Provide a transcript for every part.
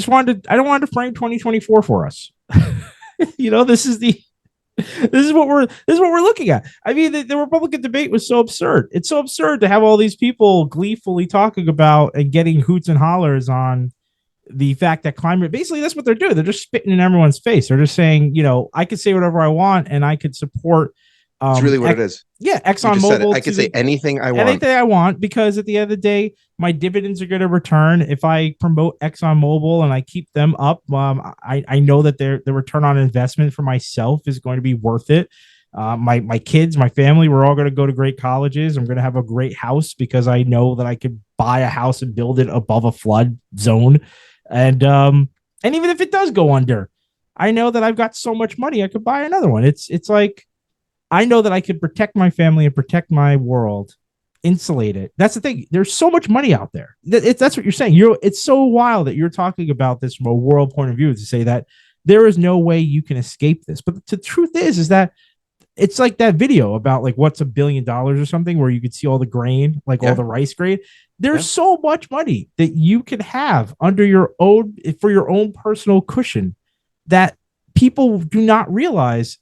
I don't want to frame 2024 for us. This is what we're looking at. I mean, the Republican debate was so absurd. It's so absurd to have all these people gleefully talking about and getting hoots and hollers on the fact that climate, basically that's what they're doing. They're just spitting in everyone's face. They're just saying, I could say whatever I want and I could support It's really what it is. Yeah, You just said it. ExxonMobil. I could say anything I want. Anything I want, because at the end of the day, my dividends are going to return if I promote ExxonMobil and I keep them up. I know that the return on investment for myself is going to be worth it. My kids, my family, we're all going to go to great colleges. I'm going to have a great house because I know that I could buy a house and build it above a flood zone. And even if it does go under, I know that I've got so much money I could buy another one. It's like, I know that I could protect my family and protect my world, insulate it. That's the thing. There's so much money out there. That's what you're saying. It's so wild that you're talking about this from a world point of view to say that there is no way you can escape this. But the truth is that it's like that video about like what's $1 billion or something, where you could see all the grain, like all the rice grain. There's so much money that you can have under your own, for your own personal cushion, that people do not realize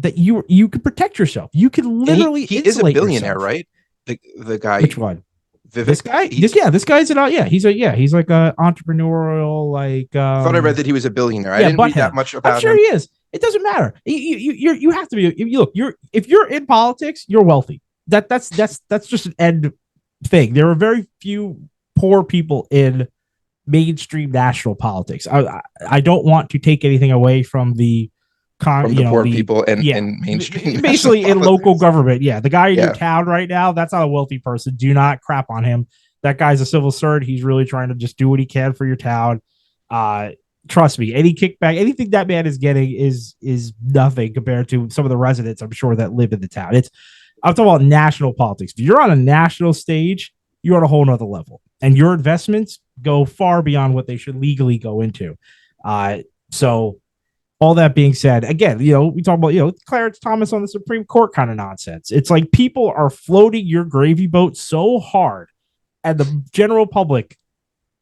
that you could protect yourself. You can literally he is a billionaire, yourself. Right? The guy. Which one? Vivek? This guy? This guy's he's like a entrepreneurial, like I thought I read that he was a billionaire. I didn't read that much about him. I'm sure he is. It doesn't matter. You have to be. If you're in politics, you're wealthy. That's just an end thing. There are very few poor people in mainstream national politics. I don't want to take anything away from the poor people and mainstream, basically in local government. Yeah, the guy in your town right now, that's not a wealthy person. Do not crap on him. That guy's a civil servant. He's really trying to just do what he can for your town. Trust me, any kickback, anything that man is getting is nothing compared to some of the residents, I'm sure, that live in the town. I'm talking about national politics. If you're on a national stage, you're on a whole nother level, and your investments go far beyond what they should legally go into. So all that being said, again, we talk about, Clarence Thomas on the Supreme Court kind of nonsense. It's like people are floating your gravy boat so hard, and the general public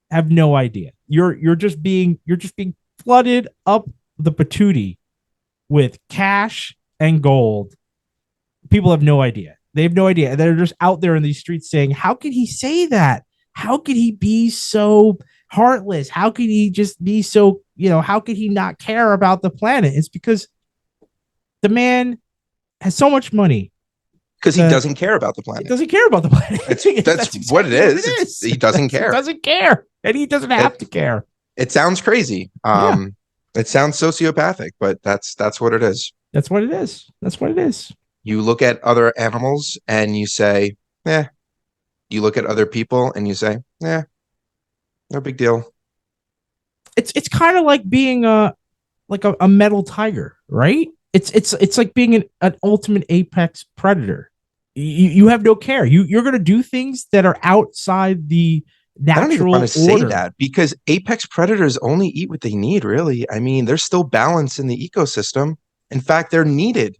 have no idea. You're just being flooded up the patootie with cash and gold. People have no idea. They have no idea. They're just out there in these streets saying, how could he say that? How could he be so heartless? How could he just be so, how could he not care about the planet? It's because the man has so much money. Because he doesn't care about the planet. He doesn't care about the planet. That's exactly what it is. He doesn't care. He doesn't care. And he doesn't have to care. It sounds crazy. It sounds sociopathic, but that's what it is. That's what it is. That's what it is. You look at other animals and you say, You look at other people and you say, no big deal. It's kind of like being a metal tiger, right? It's like being an ultimate apex predator. You have no care. You're going to do things that are outside the natural order. I don't even want to say that, because apex predators only eat what they need, really. I mean, there's still balance in the ecosystem. In fact, they're needed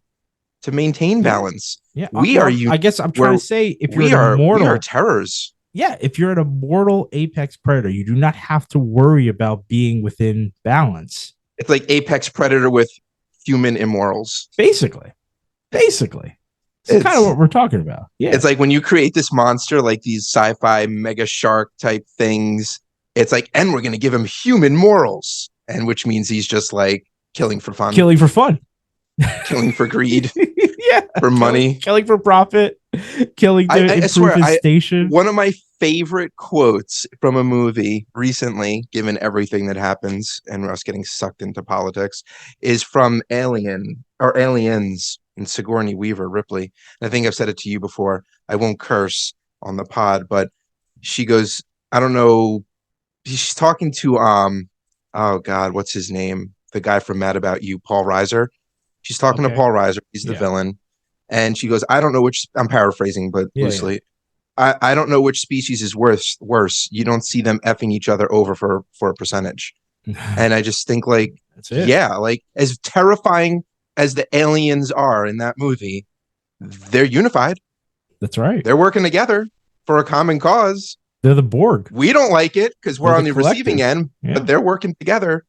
to maintain balance. Yeah, I guess I'm trying to say, if you're immortal, we are terrors. Yeah, if you're an immortal apex predator, you do not have to worry about being within balance. It's like apex predator with human immorals. Basically. It's kind of what we're talking about. Yeah. It's like when you create this monster, like these sci-fi mega shark type things, it's like, and we're going to give him human morals, and which means he's just like killing for fun. Killing for greed. For money. Killing for profit. Killing to improve his station. One of my favorite quotes from a movie recently, given everything that happens and us getting sucked into politics, is from Aliens and Sigourney Weaver Ripley. And I think I've said it to you before. I won't curse on the pod, but she goes, I don't know. She's talking to oh God, what's his name? The guy from Mad About You, Paul Reiser. She's talking to Paul Reiser. He's the villain. And she goes, I don't know which, I'm paraphrasing, but loosely. I don't know which species is worse. You don't see them effing each other over for a percentage. And I just think, like, like, as terrifying as the aliens are in that movie, they're unified. That's right. They're working together for a common cause. They're the Borg. We don't like it because we're They're on the the receiving collective. end, Yeah. but they're working together.